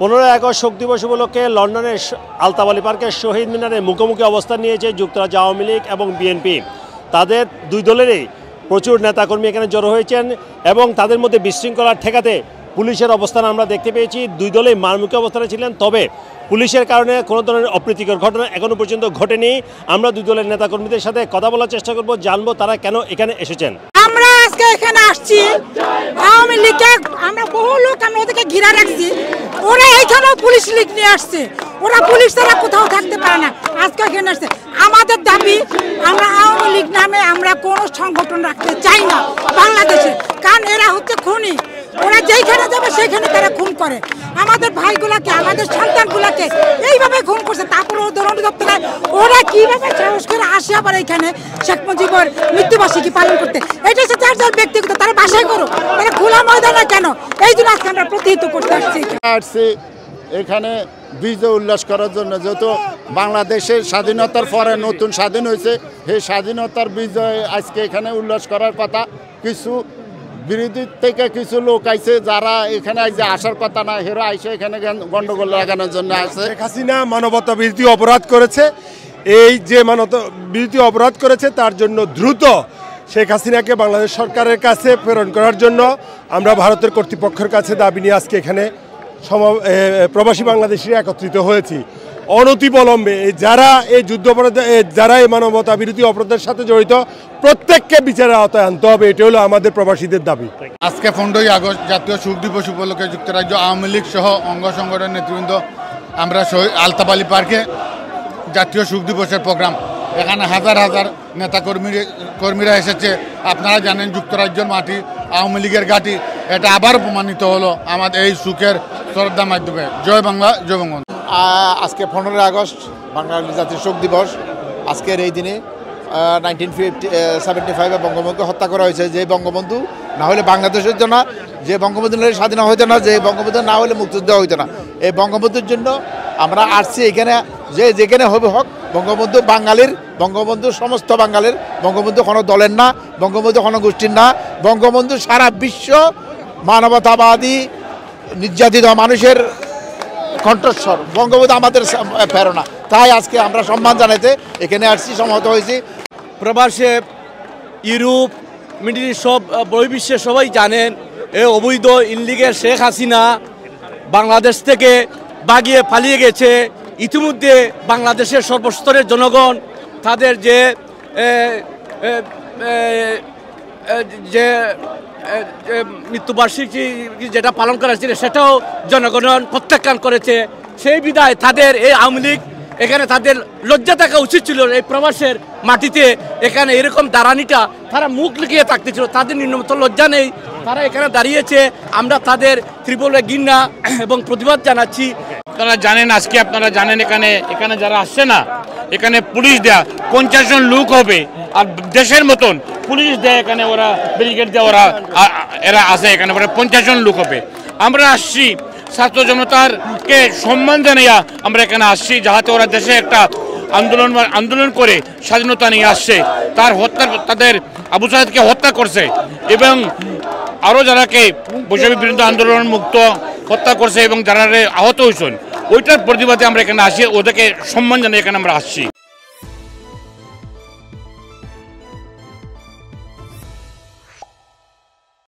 15 August শোক দিবস উপলক্ষে লন্ডনের আলতাবালি পার্কের শহীদ মিনারে মুখোমুখি অবস্থান নিয়েছে যুক্তরাজ্য আওয়ামী লীগ এবং বিএনপি। তাদের দুই দলেরই প্রচুর নেতাকর্মী এখানে জড়ো হয়েছেন এবং তাদের মধ্যে বিশৃঙ্খলা ঠেকাতে পুলিশের অবস্থান আমরা দেখতে পেয়েছি। দুই দলেই মারমুখী অবস্থানে ছিলেন, তবে পুলিশের কারণে কোনো ধরনের অপ্রীতিকর ঘটনা এখনও পর্যন্ত ঘটেনি। আমরা দুই দলের নেতাকর্মীদের সাথে কথা বলার চেষ্টা করব, জানবো তারা কেন এখানে এসেছেন। আমরা আজকে এখানে আসছি, আওয়ামী লীগকে আমরা বহু লোক আমরা ওদেরকে ঘিরে রাখছি, ওরা এইখানেও পুলিশ লীগ নিয়ে আসছে, ওরা পুলিশ ছাড়া কোথাও থাকতে পারে না। আজকে এখানে আসছে আমাদের দাবি, আমরা আওয়ামী লীগ নামে আমরা কোনো সংগঠন রাখতে চাই না বাংলাদেশে, কারণ এরা হচ্ছে খুনি। ওরা যেখানে যাবে সেখানে তারা খুন করে, আমাদের ভাইগুলাকে আমাদের সন্তানগুলাকে এইভাবে খুন করছে। তারপরে ওরা কিভাবে সাহস করে আসে আবার এখানে শেখ মুজিবের মৃত্যুবার্ষিকী পালন করতে? এটা হচ্ছে যার যার ব্যক্তিগত, তারা বাসায় করো, তারা খোলা ময়দানে কেন? এই জন্য আজকে আমরা প্রতিহিত করতে আসছি এখানে বিজয় উল্লাস করার জন্য। যেহেতু বাংলাদেশের স্বাধীনতার পরে নতুন স্বাধীন হয়েছে, সেই স্বাধীনতার বিজয় আজকে এখানে উল্লাস করার কথা। কিছু বিরোধী থেকে কিছু লোক আইছে যারা এখানে আইসে আসার কথা না, হেরো আইসে এখানে গন্ডগোল লাগানোর জন্য আসে। শেখ হাসিনা মানবতা বিরোধী অপরাধ করেছে, এই যে মানবতা বিরোধী অপরাধ করেছে তার জন্য দ্রুত শেখ হাসিনাকে বাংলাদেশ সরকারের কাছে প্রেরণ করার জন্য আমরা ভারতের কর্তৃপক্ষের কাছে দাবি নিয়ে আজকে এখানে প্রবাসী বাংলাদেশিরা একত্রিত হয়েছি। অনতিবিলম্বে যারা এই যুদ্ধাপরাধ, যারা এই মানবতা বিরোধী অপরাধের সাথে জড়িত প্রত্যেককে বিচারের আওতায় আনতে হবে, এটা হলো আমাদের প্রবাসীদের দাবি। আজকে 15 আগস্ট জাতীয় শোক দিবস উপলক্ষে যুক্তরাজ্য আওয়ামী লীগ সহ অঙ্গ সংগঠনের নেতৃবৃন্দ আমরা আলতাবালি পার্কে জাতীয় শোক দিবসের প্রোগ্রাম, এখানে হাজার হাজার নেতা কর্মীরা এসেছে। আপনারা জানেন যুক্তরাজ্যের মাটি আওয়ামী লীগের ঘাঁটি, এটা আবার প্রমাণিত হলো আমাদের এই সুখের শ্রদ্ধা মাধ্যমে। জয় বাংলা, জয় বঙ্গবন্ধু। আজকে 15 আগস্ট বাংলাদেশ জাতীয় শোক দিবস। আজকের এই দিনে 1975 বঙ্গবন্ধুকে হত্যা করা হয়েছে। যে বঙ্গবন্ধু না হলে বাংলাদেশের জন্য, যে বঙ্গবন্ধু না হলে স্বাধীন হইতো না, যে বঙ্গবন্ধু না হলে মুক্তিযুদ্ধ হইতো না। এই বঙ্গবন্ধুর জন্য আমরা আসছি এখানে, যে যেখানে হবে হোক বঙ্গবন্ধু বাঙালির, বঙ্গবন্ধু সমস্ত বাঙালির, বঙ্গবন্ধু কোনো দলের না, বঙ্গবন্ধু কোনো গোষ্ঠীর না, বঙ্গবন্ধু সারা বিশ্ব মানবতাবাদী নির্যাতিত মানুষের কণ্ঠস্বর। বঙ্গবন্ধু আমাদের প্রেরণা, তাই আজকে আমরা সম্মান জানাতে এখানে আসছি, সমবেত হয়েছি। প্রবাসে ইউরোপ, মিডল ইস্ট, সব বহির্বিশ্বে সবাই জানেন এই অবৈধ ইনলিগের শেখ হাসিনা বাংলাদেশ থেকে বাগিয়ে পালিয়ে গেছে। ইতিমধ্যে বাংলাদেশের সর্বস্তরের জনগণ তাদের যে মৃত্যুবার্ষিকী যেটা পালন করা হয়েছিল সেটাও জনগণ প্রত্যাখ্যান করেছে। সেই বিধায় তাদের এই আওয়ামী লীগ এখানে তাদের লজ্জা থাকা উচিত ছিল। এই প্রবাসের মাটিতে এখানে এরকম দাঁড়ানিটা তারা মুখ লুকিয়ে থাকতেছিল, তাদের ন্যূনতম লজ্জা নেই, তারা এখানে দাঁড়িয়েছে। আমরা তাদের তীব্র ঘৃণা এবং প্রতিবাদ জানাচ্ছি। আপনারা জানেন, আজকে আপনারা জানেন এখানে যারা আসছে না, এখানে পুলিশ দেয়া 50 জন লোক হবে, আর দেশের মতন পুলিশ দেয় এখানে, ওরা ব্যারিকেড দেয়, এরা আছে এখানে, ওরা 50 জন লোক হবে। আমরা আসছি ছাত্র জনতারকে সম্মান জানাইয়া আমরা এখানে আসছি, যাহাতে ওরা দেশে একটা আন্দোলন করে স্বাধীনতা নিয়ে আসছে। তাদের আবু সাইদকে হত্যা করছে এবং আরও যারাকে বৈষম্য বিরোধী আন্দোলন মুক্ত হত্যা করছে এবং যারা আহত হয়েছেন, ওইটার প্রতিবাদে আমরা এখানে আসি, ওদেরকে সম্মান জানিয়ে এখানে আমরা আসছি।